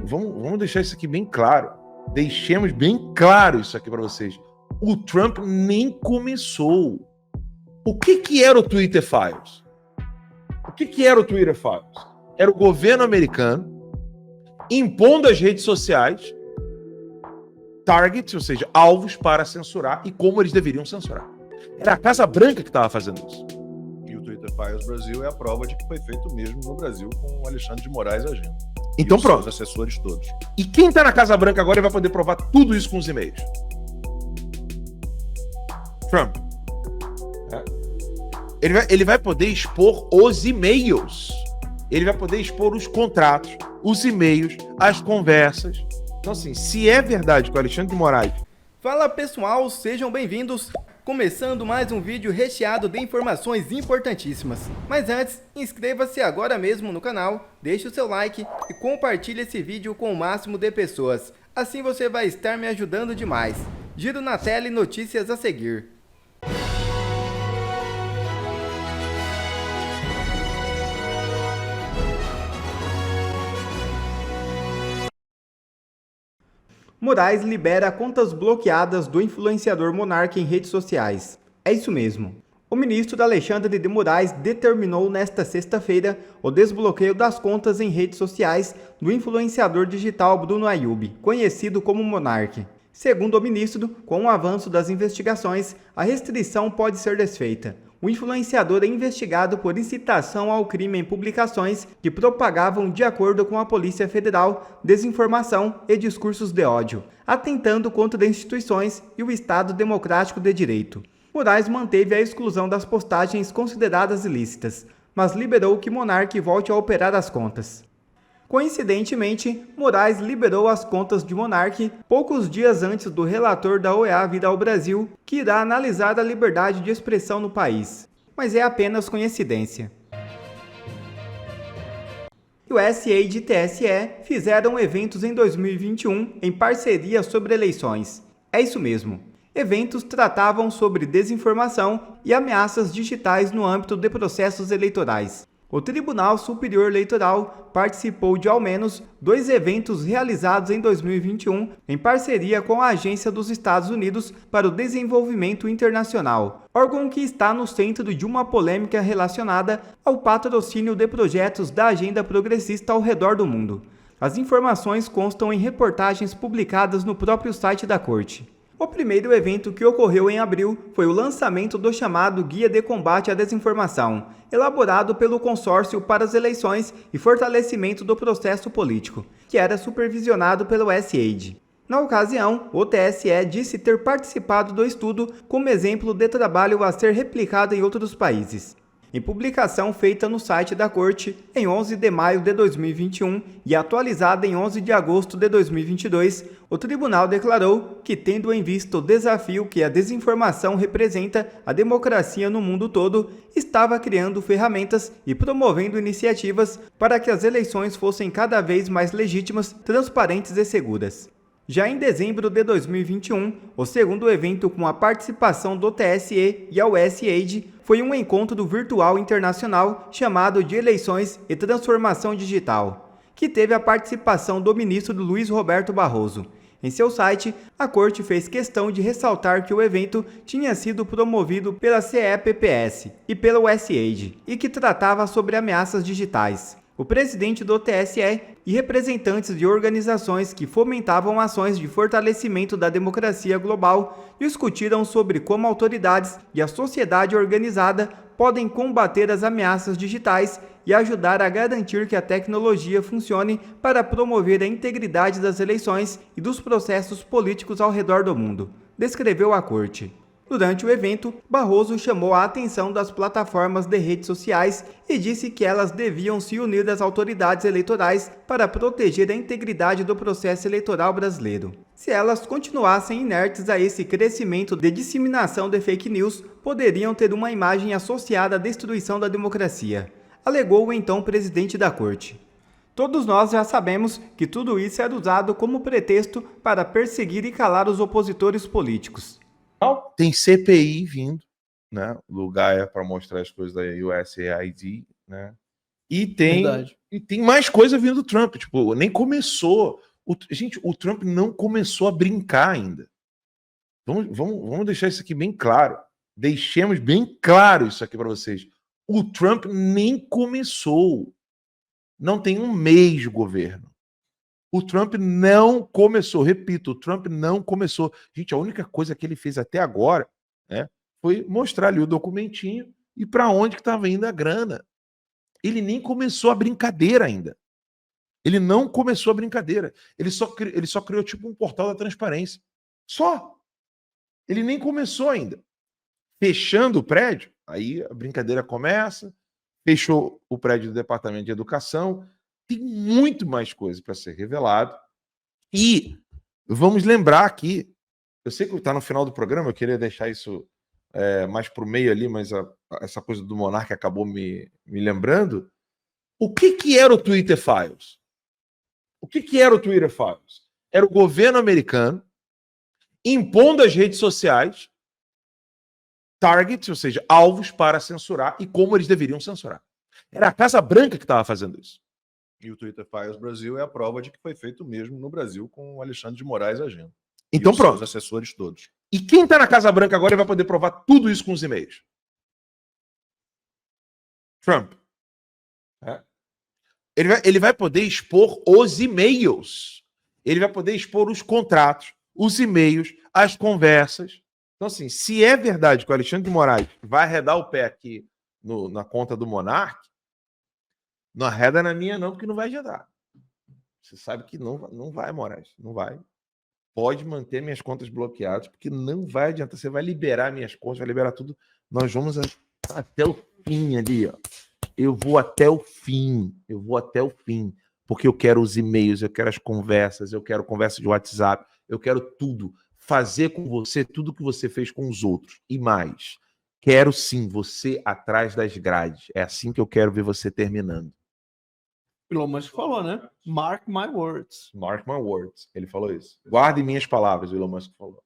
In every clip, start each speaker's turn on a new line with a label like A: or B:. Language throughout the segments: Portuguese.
A: Vamos deixar isso aqui bem claro. Deixemos bem claro isso aqui para vocês. O Trump nem começou. O que era o Twitter Files? O que era o Twitter Files? Era o governo americano impondo às redes sociais targets, ou seja, alvos para censurar e como eles deveriam censurar. Era a Casa Branca que estava fazendo isso.
B: E o Twitter Files Brasil é a prova de que foi feito mesmo no Brasil com o Alexandre de Moraes agindo.
A: Então pronto.
B: Os assessores todos.
A: E quem está na Casa Branca agora vai poder provar tudo isso com os e-mails? Trump. Ele vai poder expor os e-mails. Ele vai poder expor os contratos, os e-mails, as conversas. Então, assim, se é verdade que o Alexandre de Moraes...
C: Fala pessoal, sejam bem-vindos. Começando mais um vídeo recheado de informações importantíssimas. Mas antes, inscreva-se agora mesmo no canal, deixe o seu like e compartilhe esse vídeo com o máximo de pessoas. Assim você vai estar me ajudando demais. Giro na tela e notícias a seguir. Moraes libera contas bloqueadas do influenciador Monark em redes sociais. É isso mesmo. O ministro Alexandre de Moraes determinou nesta sexta-feira o desbloqueio das contas em redes sociais do influenciador digital Bruno Ayub, conhecido como Monark. Segundo o ministro, com o avanço das investigações, a restrição pode ser desfeita. O influenciador é investigado por incitação ao crime em publicações que propagavam, de acordo com a Polícia Federal, desinformação e discursos de ódio, atentando contra instituições e o Estado Democrático de Direito. Moraes manteve a exclusão das postagens consideradas ilícitas, mas liberou que Monark volte a operar as contas. Coincidentemente, Moraes liberou as contas de Monark poucos dias antes do relator da OEA vir ao Brasil, que irá analisar a liberdade de expressão no país. Mas é apenas coincidência. O SAD e TSE fizeram eventos em 2021 em parceria sobre eleições. É isso mesmo. Eventos tratavam sobre desinformação e ameaças digitais no âmbito de processos eleitorais. O Tribunal Superior Eleitoral participou de ao menos 2 eventos realizados em 2021 em parceria com a Agência dos Estados Unidos para o Desenvolvimento Internacional, órgão que está no centro de uma polêmica relacionada ao patrocínio de projetos da agenda progressista ao redor do mundo. As informações constam em reportagens publicadas no próprio site da Corte. O primeiro evento que ocorreu em abril foi o lançamento do chamado Guia de Combate à Desinformação, elaborado pelo Consórcio para as Eleições e Fortalecimento do Processo Político, que era supervisionado pelo SAD. Na ocasião, o TSE disse ter participado do estudo como exemplo de trabalho a ser replicado em outros países. Em publicação feita no site da Corte em 11 de maio de 2021 e atualizada em 11 de agosto de 2022, o tribunal declarou que, tendo em vista o desafio que a desinformação representa à democracia no mundo todo, estava criando ferramentas e promovendo iniciativas para que as eleições fossem cada vez mais legítimas, transparentes e seguras. Já em dezembro de 2021, o segundo evento com a participação do TSE e a USAID foi um encontro virtual internacional chamado de Eleições e Transformação Digital, que teve a participação do ministro Luiz Roberto Barroso. Em seu site, a Corte fez questão de ressaltar que o evento tinha sido promovido pela CEPPS e pela USAID e que tratava sobre ameaças digitais. O presidente do TSE e representantes de organizações que fomentavam ações de fortalecimento da democracia global discutiram sobre como autoridades e a sociedade organizada podem combater as ameaças digitais e ajudar a garantir que a tecnologia funcione para promover a integridade das eleições e dos processos políticos ao redor do mundo, descreveu a Corte. Durante o evento, Barroso chamou a atenção das plataformas de redes sociais e disse que elas deviam se unir às autoridades eleitorais para proteger a integridade do processo eleitoral brasileiro. Se elas continuassem inertes a esse crescimento de disseminação de fake news, poderiam ter uma imagem associada à destruição da democracia, alegou o então presidente da Corte. Todos nós já sabemos que tudo isso era usado como pretexto para perseguir e calar os opositores políticos.
A: Tem CPI vindo, né? O lugar é para mostrar as coisas da USAID, né? E tem mais coisa vindo do Trump. Tipo, nem começou. Gente, o Trump não começou a brincar ainda. Vamos deixar isso aqui bem claro. Deixemos bem claro isso aqui para vocês. O Trump nem começou. Não tem um mês de governo. O Trump não começou. Repito, o Trump não começou. Gente, a única coisa que ele fez até agora, né, foi mostrar ali o documentinho e para onde que estava indo a grana. Ele nem começou a brincadeira ainda. Ele não começou a brincadeira. Ele só criou tipo um portal da transparência. Só. Ele nem começou ainda. Fechando o prédio, aí a brincadeira começa. Fechou o prédio do Departamento de Educação. Tem muito mais coisa para ser revelado. E vamos lembrar aqui, eu sei que está no final do programa, eu queria deixar isso mais para o meio ali, mas essa coisa do Monark acabou me lembrando. O que era o Twitter Files? O que era o Twitter Files? Era o governo americano impondo às redes sociais targets, ou seja, alvos para censurar e como eles deveriam censurar. Era a Casa Branca que estava fazendo isso.
B: E o Twitter Files Brasil é a prova de que foi feito mesmo no Brasil com o Alexandre de Moraes agindo.
A: Então
B: e
A: pronto.
B: Os assessores todos.
A: E quem está na Casa Branca agora vai poder provar tudo isso com os e-mails? Trump. Ele vai poder expor os e-mails. Ele vai poder expor os contratos, os e-mails, as conversas. Então, assim, se é verdade que o Alexandre de Moraes vai arredar o pé aqui na conta do Monark, não arreda na minha não, porque não vai ajudar. Você sabe que não vai, Moraes. Não vai. Pode manter minhas contas bloqueadas, porque não vai adiantar. Você vai liberar minhas contas, vai liberar tudo. Nós vamos até o fim ali, ó. Eu vou até o fim. Porque eu quero os e-mails, eu quero as conversas, eu quero conversa de WhatsApp, eu quero tudo. Fazer com você tudo que você fez com os outros. E mais. Quero sim você atrás das grades. É assim que eu quero ver você terminando.
D: Elon Musk falou, né? Mark my words.
A: Mark my words. Ele falou isso. Guarde minhas palavras, o Elon Musk falou.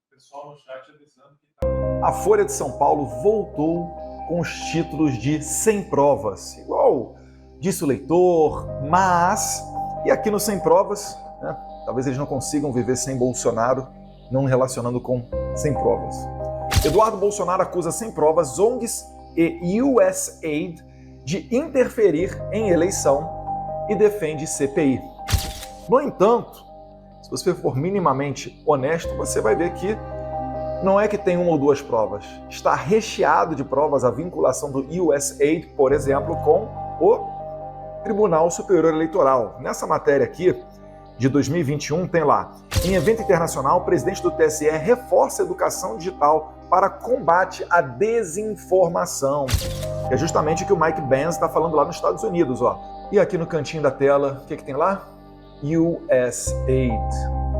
E: A Folha de São Paulo voltou com os títulos de 100 provas. Igual disse o leitor, mas... E aqui no 100 provas, né? Talvez eles não consigam viver sem Bolsonaro, não relacionando com 100 provas. Eduardo Bolsonaro acusa 100 provas, ONGs e USAID de interferir em eleição e defende CPI. No entanto, se você for minimamente honesto, você vai ver que não é que tem uma ou duas provas. Está recheado de provas a vinculação do USAID, por exemplo, com o Tribunal Superior Eleitoral. Nessa matéria aqui, de 2021, tem lá: em evento internacional, o presidente do TSE reforça a educação digital para combate à desinformação. Que é justamente o que o Mike Pence está falando lá nos Estados Unidos, ó. E aqui no cantinho da tela, o que tem lá? USAID.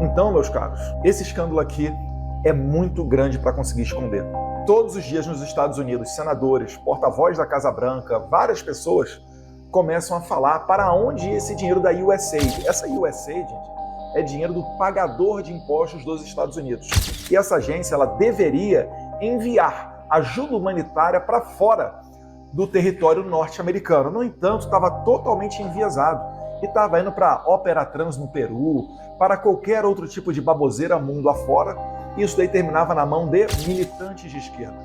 E: Então, meus caros, esse escândalo aqui é muito grande para conseguir esconder. Todos os dias nos Estados Unidos, senadores, porta-voz da Casa Branca, várias pessoas começam a falar para onde ia esse dinheiro da USAID. Essa USAID, gente, é dinheiro do pagador de impostos dos Estados Unidos. E essa agência, ela deveria enviar ajuda humanitária para fora do território norte-americano. No entanto, estava totalmente enviesado e estava indo para Opera Trans no Peru, para qualquer outro tipo de baboseira mundo afora. Isso daí terminava na mão de militantes de esquerda.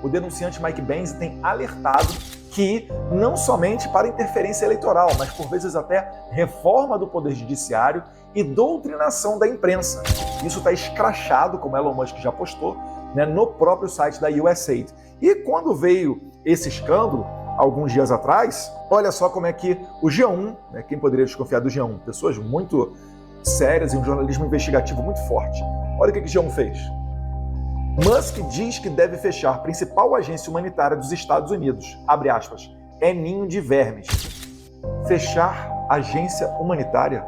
E: O denunciante Mike Pence tem alertado que não somente para interferência eleitoral, mas por vezes até reforma do poder judiciário e doutrinação da imprensa. Isso está escrachado, como Elon Musk já postou, né, no próprio site da USAID. E quando veio esse escândalo, alguns dias atrás, olha só como é que o G1, né, quem poderia desconfiar do G1? Pessoas muito sérias e um jornalismo investigativo muito forte. Olha o que o G1 fez. Musk diz que deve fechar a principal agência humanitária dos Estados Unidos. Abre aspas. É ninho de vermes. Fechar agência humanitária?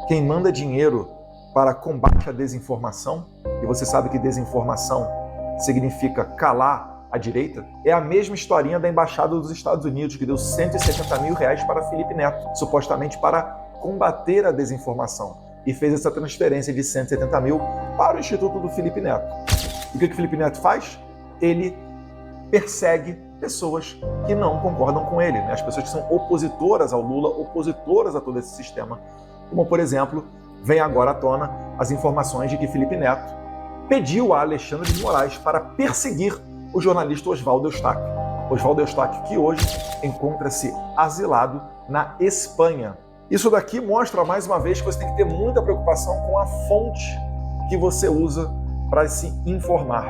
E: Quem manda dinheiro para combate à desinformação, e você sabe que desinformação significa calar a direita, é a mesma historinha da Embaixada dos Estados Unidos, que deu R$170 mil para Felipe Neto, supostamente para combater a desinformação, e fez essa transferência de 170 mil para o Instituto do Felipe Neto. E o que o Felipe Neto faz? Ele persegue pessoas que não concordam com ele, né? As pessoas que são opositoras ao Lula, opositoras a todo esse sistema. Como, por exemplo, vem agora à tona as informações de que Felipe Neto pediu a Alexandre de Moraes para perseguir o jornalista Oswaldo Eustáquio. Oswaldo Eustáquio, que hoje encontra-se asilado na Espanha. Isso daqui mostra mais uma vez que você tem que ter muita preocupação com a fonte que você usa para se informar.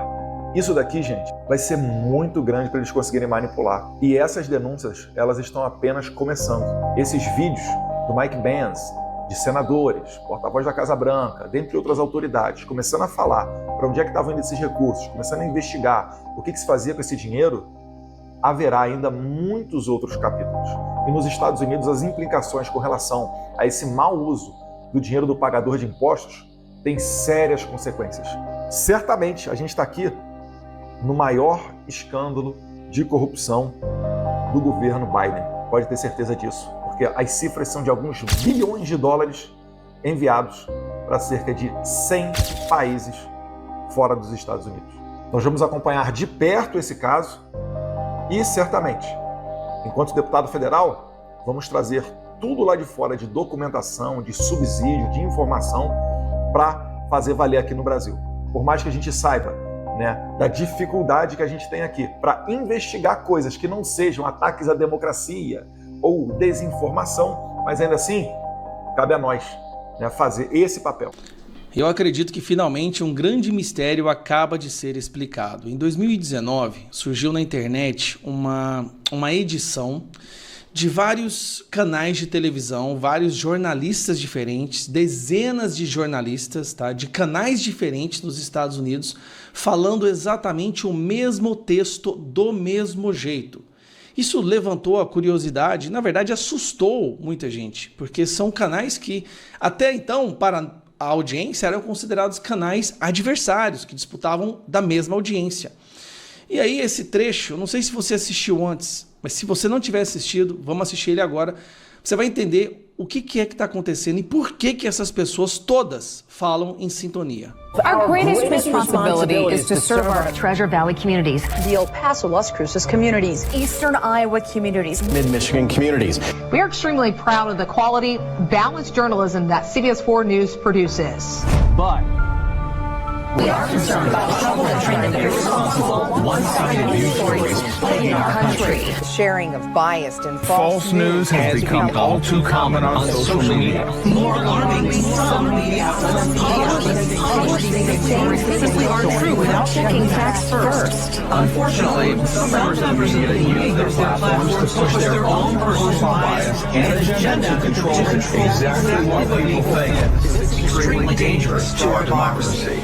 E: Isso daqui, gente, vai ser muito grande para eles conseguirem manipular. E essas denúncias, elas estão apenas começando. Esses vídeos do Mike Pence, de senadores, porta-voz da Casa Branca, dentre outras autoridades, começando a falar para onde é que estavam indo esses recursos, começando a investigar o que se fazia com esse dinheiro, haverá ainda muitos outros capítulos. E nos Estados Unidos, as implicações com relação a esse mau uso do dinheiro do pagador de impostos têm sérias consequências. Certamente, a gente está aqui no maior escândalo de corrupção do governo Biden. Pode ter certeza disso, porque as cifras são de alguns bilhões de dólares enviados para cerca de 100 países fora dos Estados Unidos. Nós vamos acompanhar de perto esse caso e, certamente, enquanto deputado federal, vamos trazer tudo lá de fora de documentação, de subsídio, de informação para fazer valer aqui no Brasil. Por mais que a gente saiba, né, da dificuldade que a gente tem aqui para investigar coisas que não sejam ataques à democracia ou desinformação, mas ainda assim, cabe a nós, né, fazer esse papel.
F: Eu acredito que finalmente um grande mistério acaba de ser explicado. Em 2019, surgiu na internet uma edição de vários canais de televisão, vários jornalistas diferentes, dezenas de jornalistas, tá, de canais diferentes nos Estados Unidos, falando exatamente o mesmo texto do mesmo jeito. Isso levantou a curiosidade, na verdade assustou muita gente, porque são canais que até então, para a audiência, eram considerados canais adversários, que disputavam da mesma audiência. E aí esse trecho, não sei se você assistiu antes, mas se você não tiver assistido, vamos assistir ele agora. Você vai entender o que é que está acontecendo e por que essas pessoas todas falam em sintonia.
G: Our greatest responsibility is to serve our
H: Treasure Valley communities,
G: the El Paso, Las Cruces communities,
H: Eastern Iowa communities,
I: Mid-Michigan communities.
G: We are extremely proud of the quality, balanced journalism that CBS 4 News produces.
I: But
H: we are concerned about the trouble and trend of irresponsible, one-sided news stories plaguing our country.
G: Sharing of biased and
J: False news has become all too common on social media.
H: More alarming, some media outlets publish these stories simply aren't true without checking facts first.
J: Unfortunately, some members of the media use their platforms to push their own personal bias and agenda to control exactly what people think. This is extremely dangerous to our democracy.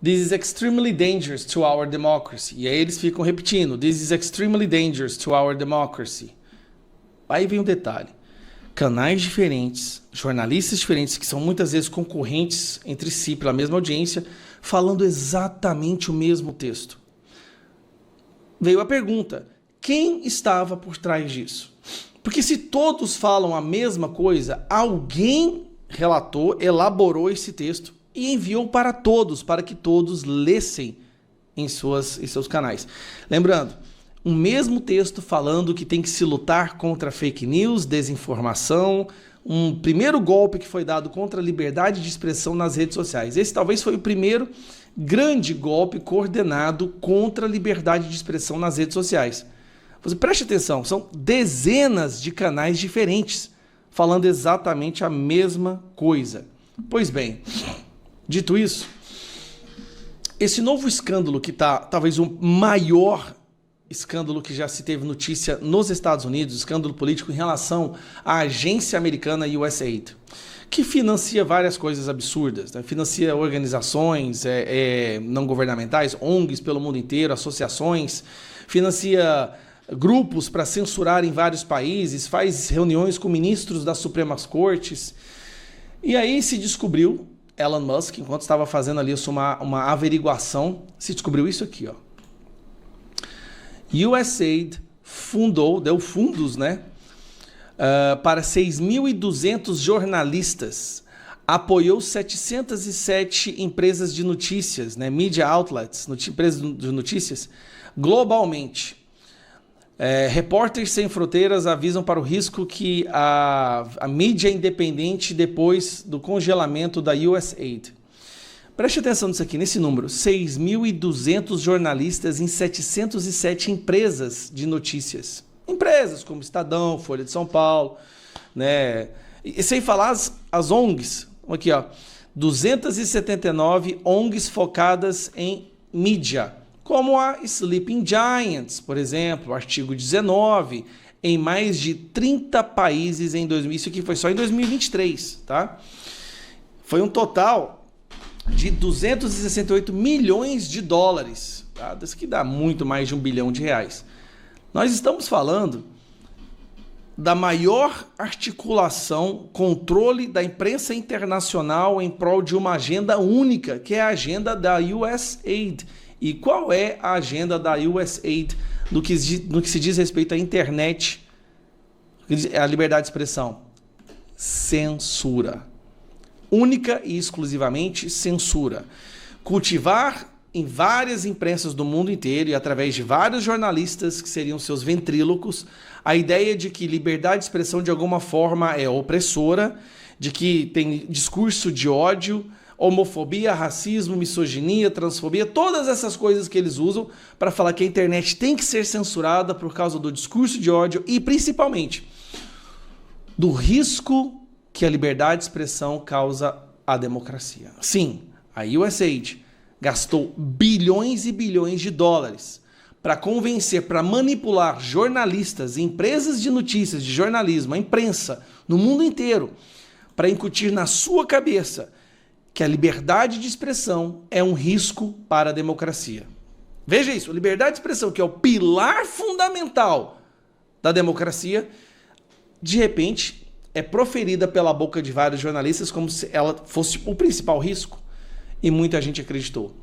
F: This is extremely dangerous to our democracy. E aí eles ficam repetindo, this is extremely dangerous to our democracy. Aí vem um detalhe. Canais diferentes, jornalistas diferentes, que são muitas vezes concorrentes entre si pela mesma audiência, falando exatamente o mesmo texto. Veio a pergunta, quem estava por trás disso? Porque se todos falam a mesma coisa, alguém relatou, elaborou esse texto e enviou para todos, para que todos lessem em seus canais. Lembrando, o mesmo texto falando que tem que se lutar contra fake news, desinformação, um primeiro golpe que foi dado contra a liberdade de expressão nas redes sociais. Esse talvez foi o primeiro grande golpe coordenado contra a liberdade de expressão nas redes sociais. Você preste atenção, são dezenas de canais diferentes falando exatamente a mesma coisa. Pois bem, dito isso, esse novo escândalo que está talvez o maior escândalo que já se teve notícia nos Estados Unidos, escândalo político em relação à agência americana USAID, que financia várias coisas absurdas, né? Financia organizações não governamentais, ONGs pelo mundo inteiro, associações, financia grupos para censurar em vários países, faz reuniões com ministros das Supremas Cortes. E aí se descobriu, Elon Musk, enquanto estava fazendo ali uma averiguação, se descobriu isso aqui, ó. USAID deu fundos, né, para 6.200 jornalistas, apoiou 707 empresas de notícias, né, media outlets, empresas de notícias, Globalmente, Repórteres Sem Fronteiras avisam para o risco que a mídia independente depois do congelamento da USAID. Preste atenção nisso aqui, nesse número. 6.200 jornalistas em 707 empresas de notícias. Empresas como Estadão, Folha de São Paulo, né? E sem falar as ONGs. Aqui, ó. 279 ONGs focadas em mídia, como a Sleeping Giants, por exemplo, artigo 19, em mais de 30 países em 2000. Isso aqui foi só em 2023, tá? Foi um total de 268 milhões de dólares. Tá? Isso que dá muito mais de R$1 bilhão. Nós estamos falando da maior articulação, controle da imprensa internacional em prol de uma agenda única, que é a agenda da USAID. E qual é a agenda da USAID no que se diz respeito à internet, à liberdade de expressão? Censura. Única e exclusivamente censura. Cultivar em várias imprensas do mundo inteiro e através de vários jornalistas que seriam seus ventrílocos, a ideia de que liberdade de expressão de alguma forma é opressora, de que tem discurso de ódio, homofobia, racismo, misoginia, transfobia, todas essas coisas que eles usam para falar que a internet tem que ser censurada por causa do discurso de ódio e principalmente do risco que a liberdade de expressão causa à democracia. Sim, a USAID gastou bilhões e bilhões de dólares para convencer, para manipular jornalistas, empresas de notícias, de jornalismo, a imprensa, no mundo inteiro, para incutir na sua cabeça que a liberdade de expressão é um risco para a democracia. Veja isso, a liberdade de expressão, que é o pilar fundamental da democracia, de repente é proferida pela boca de vários jornalistas como se ela fosse o principal risco. E muita gente acreditou.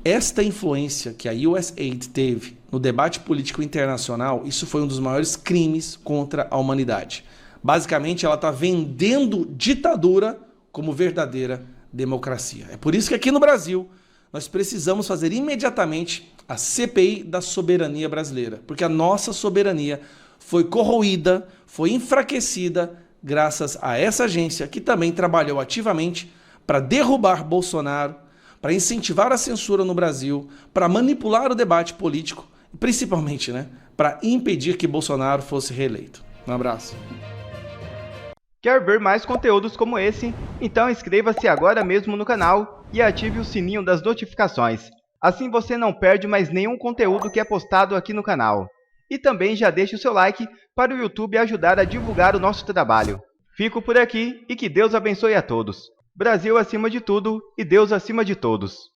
F: Esta influência que a USAID teve no debate político internacional, isso foi um dos maiores crimes contra a humanidade. Basicamente, ela está vendendo ditadura como verdadeira democracia. É por isso que aqui no Brasil, nós precisamos fazer imediatamente a CPI da soberania brasileira, porque a nossa soberania foi corroída, foi enfraquecida graças a essa agência que também trabalhou ativamente para derrubar Bolsonaro, para incentivar a censura no Brasil, para manipular o debate político, principalmente, para impedir que Bolsonaro fosse reeleito. Um abraço.
C: Quer ver mais conteúdos como esse? Então inscreva-se agora mesmo no canal e ative o sininho das notificações. Assim você não perde mais nenhum conteúdo que é postado aqui no canal. E também já deixe o seu like para o YouTube ajudar a divulgar o nosso trabalho. Fico por aqui e que Deus abençoe a todos. Brasil acima de tudo e Deus acima de todos.